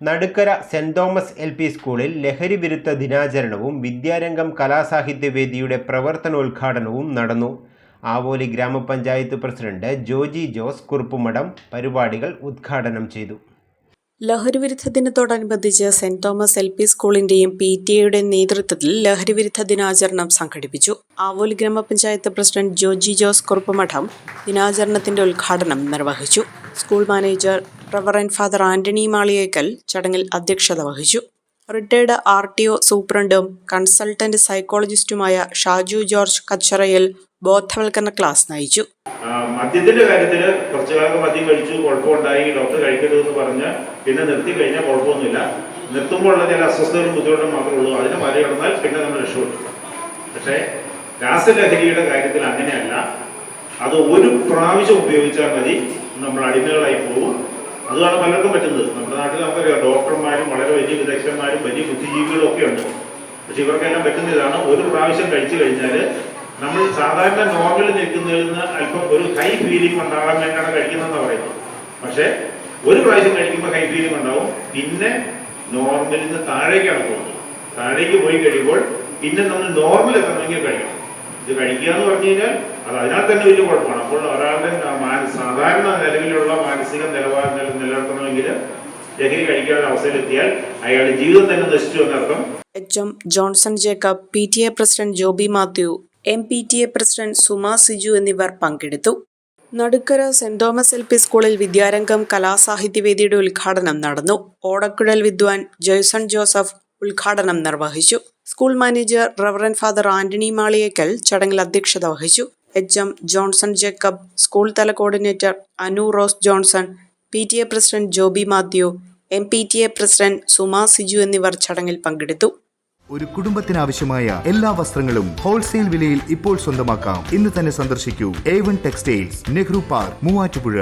Nadukkara saint Thomas LP. സ്കൂളിൽ ലഹരി വിരുദ്ധ ദിനാചരണവും വിദ്യാരംഗം കലാസാഹിത്യവേദിയുടെ പ്രവർത്തനോദ്ഘാടനവും നടന്നു. ആവോലി ഗ്രാമപഞ്ചായത്ത് പ്രസിഡന്റ് ജോജി ജോസ് കുറുപ്പുമഠം പരിപാടികൾ ഉദ്ഘാടനം ചെയ്തു. ലഹരിവിരുദ്ധ ദിനത്തോടനുബന്ധിച്ച് സെന്റ് തോമസ് എൽ.പി. സ്കൂളിന്റെയും PTA നേതൃത്വത്തിൽ ലഹരിവിരുദ്ധ ദിനാചരണം സംഘടിപ്പിച്ചു. ആവോലി ഗ്രാമപഞ്ചായത്ത് പ്രസിഡന്റ് ജോജി ജോസ് കുറുപ്പുമഠം ദിനാചരണത്തിന്റെ ഉദ്ഘാടനം നിർവഹിച്ചു. School manager reverend father Antony Maliyekkal ചടങ്ങിൽ അധ്യക്ഷത വഹിച്ചു. റിട്ടയർഡ് RTO സൂപ്രണ്ടും കൺസൾട്ടന്റ് സൈക്കോളജിസ്റ്റുമായ ഷാജു ജോർജ് കച്ചറയിൽ ബോധവൽക്കരണ ക്ലാസ് നയിച്ചു. മദ്യത്തിന്റെ കാര്യത്തിൽ കുറച്ചു കാലം മദ്യം കഴിച്ചു, കുഴപ്പമുണ്ടായി, ഡോക്ടർ കഴിക്കരുതെന്ന് പറഞ്ഞ് പിന്നെ നിർത്തി കഴിഞ്ഞാൽ കുഴപ്പമൊന്നുമില്ല. നിർത്തുമ്പോൾ ഉള്ള ചില അസ്വസ്ഥതകളും ബുദ്ധിമുട്ടും മാത്രമേ ഉള്ളൂ. അതിനെ മറികടന്നാൽ പിന്നെ നമ്മൾ രക്ഷപ്പെട്ടു. പക്ഷേ രാസലഹരിയുടെ കാര്യത്തിൽ അങ്ങനെയല്ല. അത് ഒരു പ്രാവശ്യം ഉപയോഗിച്ചാൽ മതി, നമ്മൾ അടിമകളായി പോകും. അതാണ് പലർക്കും പറ്റുന്നത്. നമ്മുടെ നാട്ടിൽ നമുക്കറിയാം, ഡോക്ടർമാരും വളരെ വലിയ വിദഗ്ധന്മാരും വലിയ ബുദ്ധിജീവികളും ഒക്കെ ഉണ്ട്. പക്ഷെ ഇവർക്കെല്ലാം പറ്റുന്ന ഇതാണ്, ഒരു പ്രാവശ്യം കഴിച്ചു കഴിഞ്ഞാൽ നമ്മൾ സാധാരണ നോർമൽ നിൽക്കുന്നതിൽ നിന്ന് അല്പം ഒരു ഹൈ ഫീലിംഗ് ഉണ്ടാകാൻ വേണ്ടിയാണ് കഴിക്കുന്നതെന്ന് പറയുന്നത്. പക്ഷേ ഒരു പ്രാവശ്യം കഴിക്കുമ്പോൾ ഹൈ ഫീലിംഗ് ഉണ്ടാവും, പിന്നെ നോർമലിൽ നിന്ന് താഴേക്കാണ് പോകുന്നത്. താഴേക്ക് പോയി കഴിയുമ്പോൾ പിന്നെ നമ്മൾ നോർമൽ എത്തണമെങ്കിൽ കഴിക്കണം. ഇത് കഴിക്കുക എന്ന് പറഞ്ഞു കഴിഞ്ഞാൽ അത് അതിനാൽ തന്നെ വലിയ കുഴപ്പമാണ്. അപ്പോൾ ഒരാളുടെ സാധാരണ നിലവിലുള്ള മാനസിക നിലവാരം നിലനിർത്തണമെങ്കിൽ ലഹരി കഴിക്കാനുള്ള അവസരമെത്തിയാൽ അയാളുടെ ജീവിതം തന്നെ നശിച്ചു എന്നർത്ഥം. HM Johnson Jacob, PTA president Joby Mathew, MPTA president Suma Siju എന്നിവർ പങ്കെടുത്തു. Nadukkara saint Thomas LP. സ്കൂളിൽ വിദ്യാരംഗം കലാസാഹിത്യവേദിയുടെ ഉദ്ഘാടനം നടന്നു. ഓടക്കുഴൽ വിദ്വാൻ ജോയ്സൺ ജോസഫ് ഉദ്ഘാടനം നിർവഹിച്ചു. School manager reverend father Antony Maliyekkal ചടങ്ങിൽ അധ്യക്ഷത വഹിച്ചു. HM ജോൺസൺ ജേക്കബ്, സ്കൂൾ തല coordinator Anu rose Johnson, PTA president Joby Mathew, MPTA president Suma Siju എന്നിവർ ചടങ്ങിൽ പങ്കെടുത്തു. ഒരു കുടുംബത്തിനാവശ്യമായ എല്ലാ വസ്ത്രങ്ങളും ഹോൾസെയിൽ വിലയിൽ ഇപ്പോൾ സ്വന്തമാക്കാം. ഇന്ന് തന്നെ സന്ദർശിക്കൂ A1 textiles, Nehru park, Muvattupuzha.